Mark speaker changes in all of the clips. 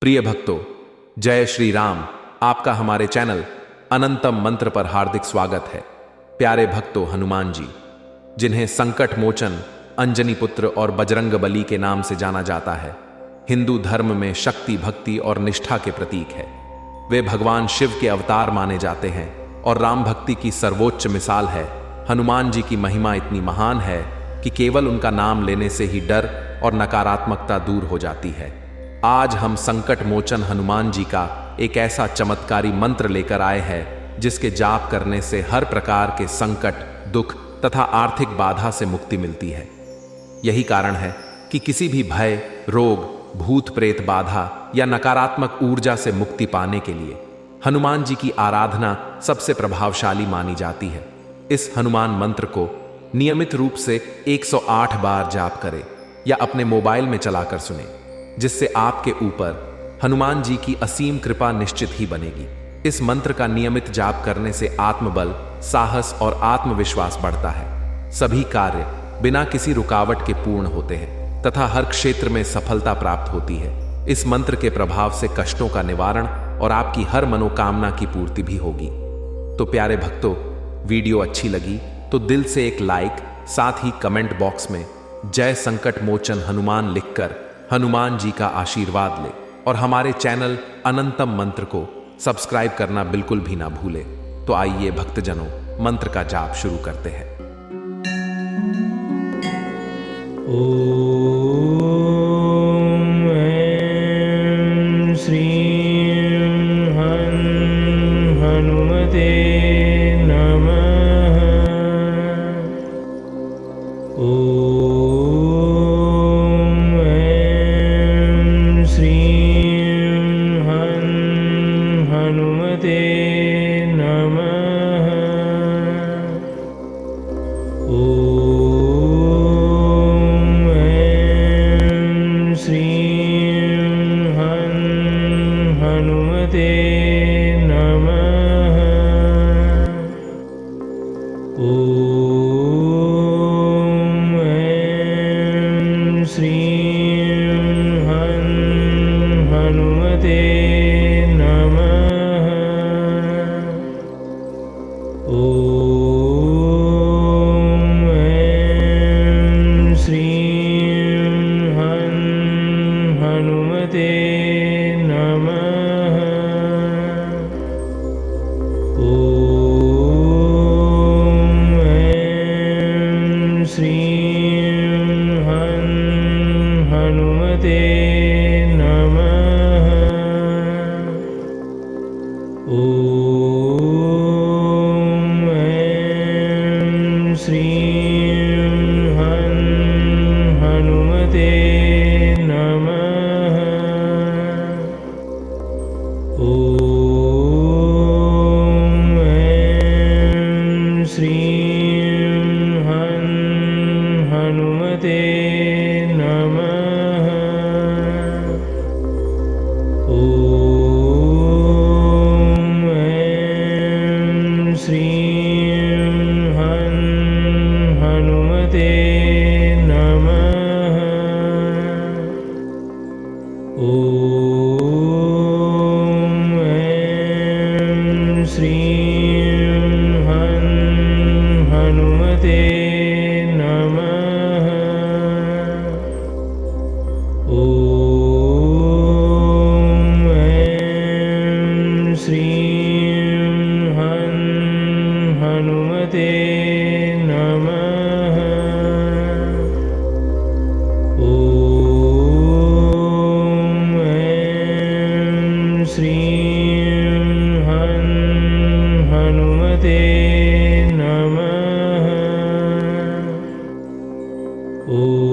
Speaker 1: प्रिय भक्तों, जय श्री राम। आपका हमारे चैनल अनंतम मंत्र पर हार्दिक स्वागत है। प्यारे भक्तों, हनुमान जी, जिन्हें संकट मोचन, अंजनी पुत्र और बजरंग बली के नाम से जाना जाता है, हिंदू धर्म में शक्ति, भक्ति और निष्ठा के प्रतीक है। वे भगवान शिव के अवतार माने जाते हैं और राम भक्ति की सर्वोच्च मिसाल है। हनुमान जी की महिमा इतनी महान है कि केवल उनका नाम लेने से ही डर और नकारात्मकता दूर हो जाती है। आज हम संकट मोचन हनुमान जी का एक ऐसा चमत्कारी मंत्र लेकर आए हैं जिसके जाप करने से हर प्रकार के संकट, दुख तथा आर्थिक बाधा से मुक्ति मिलती है। यही कारण है कि किसी भी भय, रोग, भूत प्रेत बाधा या नकारात्मक ऊर्जा से मुक्ति पाने के लिए हनुमान जी की आराधना सबसे प्रभावशाली मानी जाती है। इस हनुमान मंत्र को नियमित रूप से 108 बार जाप करें या अपने मोबाइल में चलाकर सुने, जिससे आपके ऊपर हनुमान जी की असीम कृपा निश्चित ही बनेगी। इस मंत्र का नियमित जाप करने से आत्मबल, साहस और आत्मविश्वास बढ़ता है। सभी कार्य बिना किसी रुकावट के पूर्ण होते हैं तथा हर क्षेत्र में सफलता प्राप्त होती है। इस मंत्र के प्रभाव से कष्टों का निवारण और आपकी हर मनोकामना की पूर्ति भी होगी। तो प्यारे भक्तों, वीडियो अच्छी लगी तो दिल से एक लाइक, साथ ही कमेंट बॉक्स में जय संकट मोचन हनुमान लिखकर हनुमान जी का आशीर्वाद ले और हमारे चैनल अनंतम मंत्र को सब्सक्राइब करना बिल्कुल भी ना भूले। तो आइए भक्तजनों, मंत्र का जाप शुरू करते हैं। ओम ऐं श्रीं हनुमते नमः। हनुमते नमः। ओम ऐं श्रीं हनुमते नमः। ओम ऐं श्रीं हनुमते नमः। ओम ऐं श्रीं हनुमते नमः। ओम ऐं श्रीं हनुमते नमः। ओम ऐं श्रीं हनुमते नमः। ओम ऐं श्रीं हनुमते नमः। ओम ऐं श्रीं हनुमते नमः। ओम ऐं श्रीं हनुमते नमः। ओम ऐं श्रीं हनुमते नमः। ओम ऐं श्रीं हनुमते नमः। ओम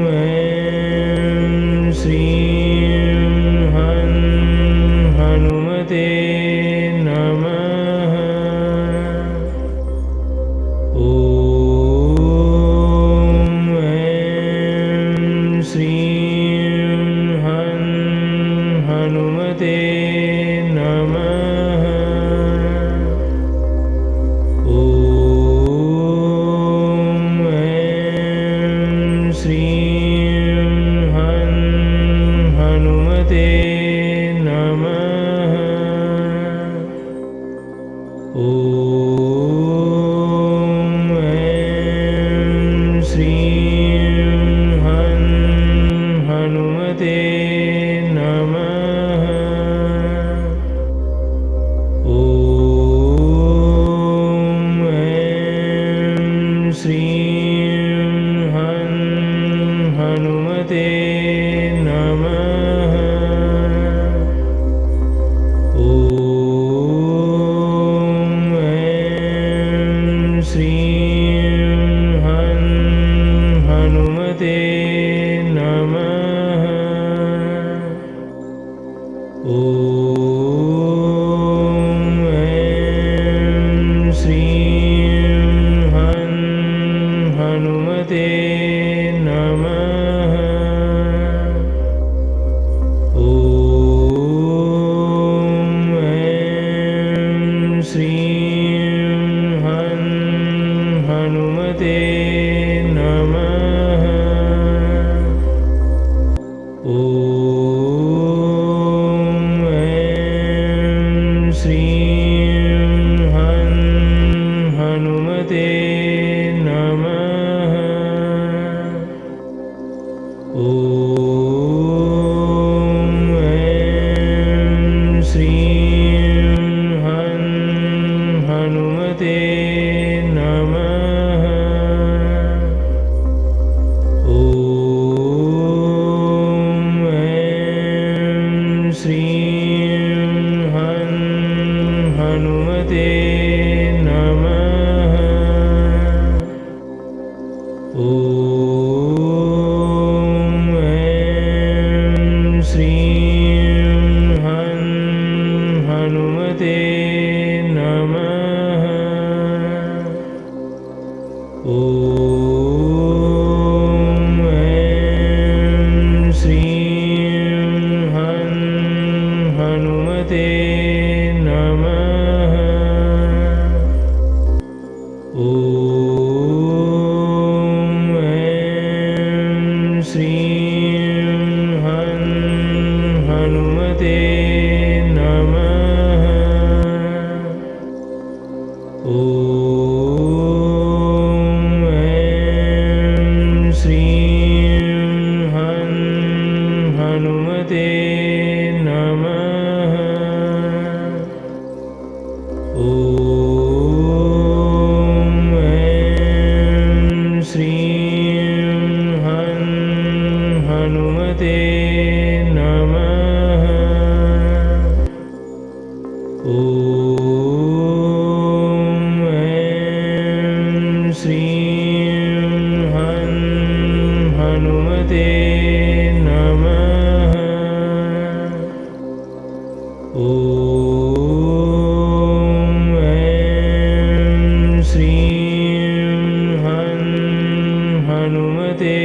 Speaker 1: ऐं श्रीं हनुमते नमः। ओम ऐं श्रीं हनुमते नमः।
Speaker 2: श्रीं हं हनुमते नमः। ॐ ऐं श्रीं हं हनुमते नमः। ॐ ऐं श्रीं हं हनुमते नमः। ॐ ऐं श्रीं हं हनुमते नमः। ॐ ऐं श्रीं हं हनुमते नमः। ॐ ऐं श्रीं हं हनुमते नमः। ॐ ऐं श्रीं हं हनुमते नमः। ॐ ऐं श्रीं हं हनुमते नमः। ॐ ऐं श्रीं हं हनुमते नमः। ॐ ऐं श्रीं हं हनुमते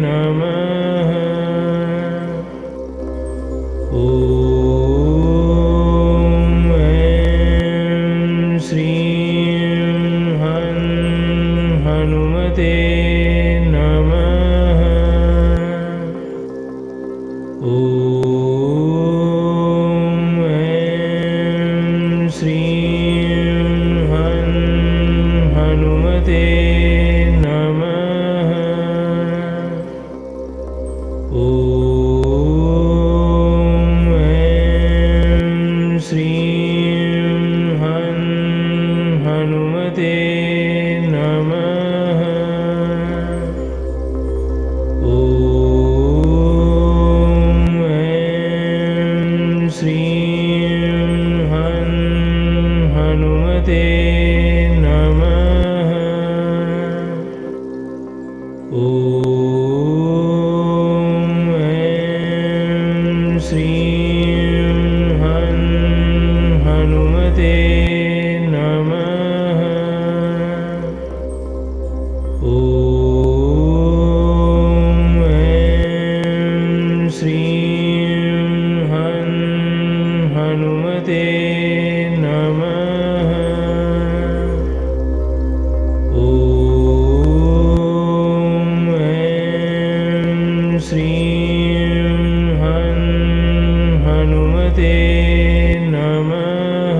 Speaker 2: नमः। ॐ ऐं श्रीं हं हनुमते नमः। ॐ ऐं श्रीं हं हनुमते नमः। ॐ ऐं श्रीं हं हनुमते नमः। ॐ ऐं श्रीं हं हनुमते नमः। ॐ ऐं श्रीं हं हनुमते नमः। ॐ ऐं श्रीं हं हनुमते नमः। ॐ ऐं श्रीं हं हनुमते नमः।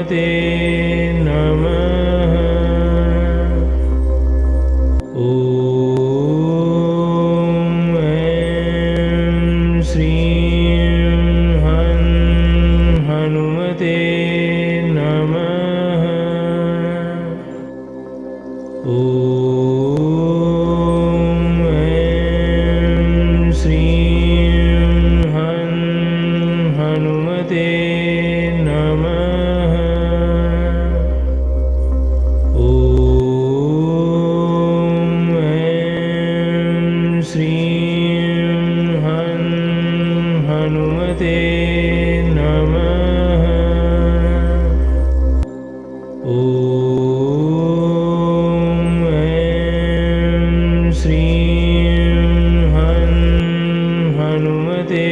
Speaker 2: हनुमते नमः। ॐ ऐं श्रीं हनुमते नमः। ॐ ऐं श्रीं हनुमते नमः। ॐ ऐं श्रीं हनुमते नमः। ॐ ऐं श्रीं हनुमते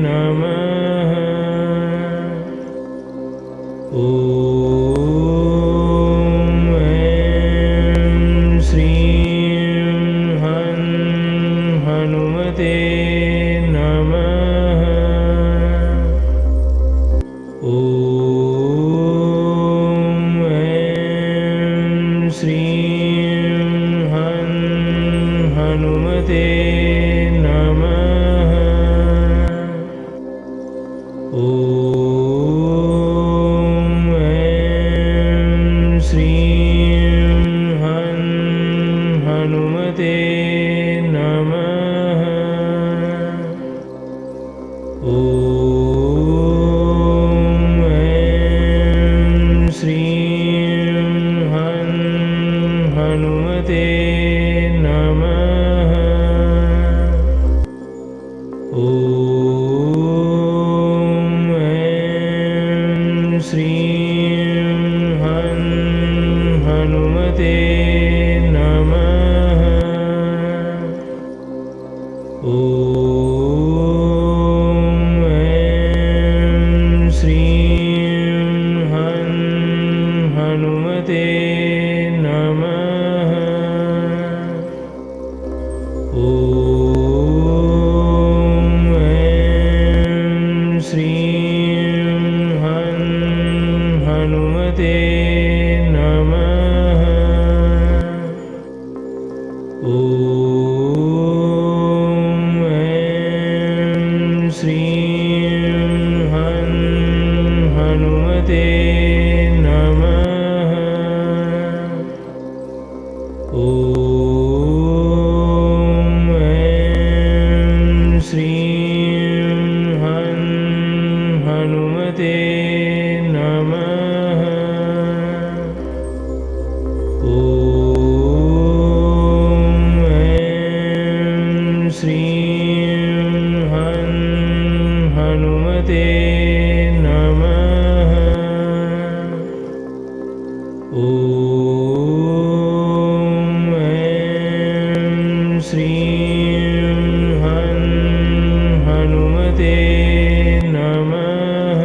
Speaker 2: नमः। ॐ ऐं श्रीं हनुमते नमः। ॐ ऐं श्रीं हनुमते नमः। ॐ ऐं श्रीं हनुमते नमः। ॐ ऐं श्रीं हनुमते नमः। ॐ ऐं श्रीं हनुमते नमः। ॐ ऐं श्रीं हनुमते नमः। ॐ ऐं श्रीं हनुमते नमः। ॐ ऐं श्रीं हनुमते नमः। ॐ ऐं श्रीं हनुमते नमः। ॐ ऐं श्रीं हनुमते नमः। ॐ ऐं श्रीं हनुमते नमः।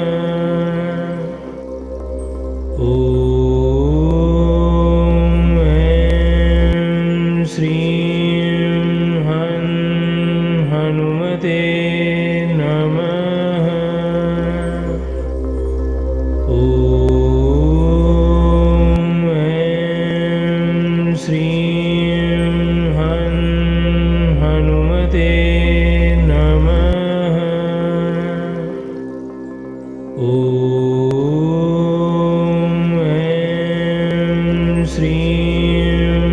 Speaker 2: ॐ ऐं श्रीं हनुमते नमः। ॐ ऐं श्रीं हनुमते नमः। ॐ ऐं श्रीं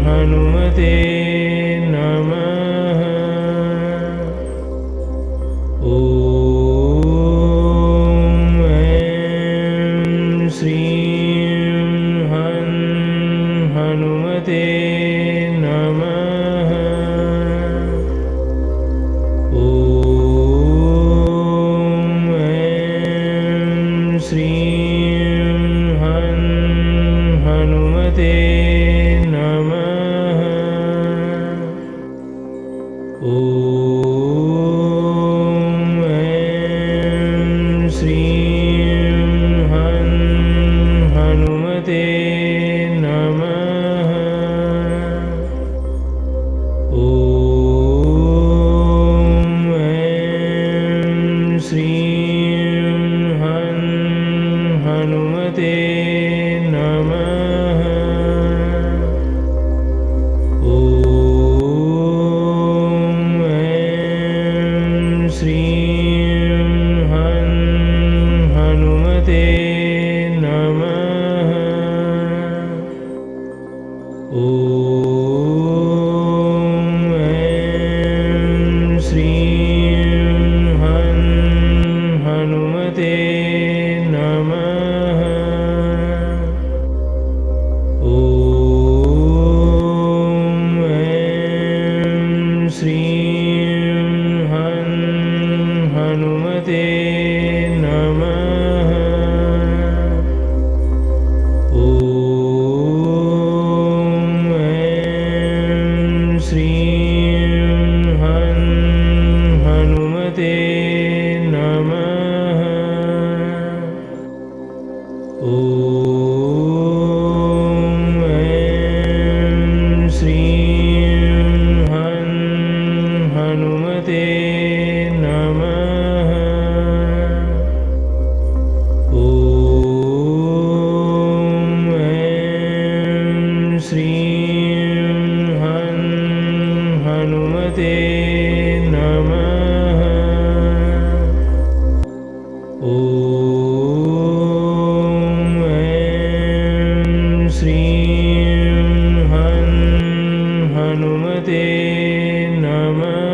Speaker 2: हनुमते नमः। ॐ ऐं श्रीं हनुमते नमः। ॐ नमः। ॐ ऐं श्रीं हनुमते नमः। ॐ ऐं श्रीं हनुमते नमः। ॐ ऐं श्रीं हनुमते नमः। ॐ ऐं श्रीं हनुमते नमः।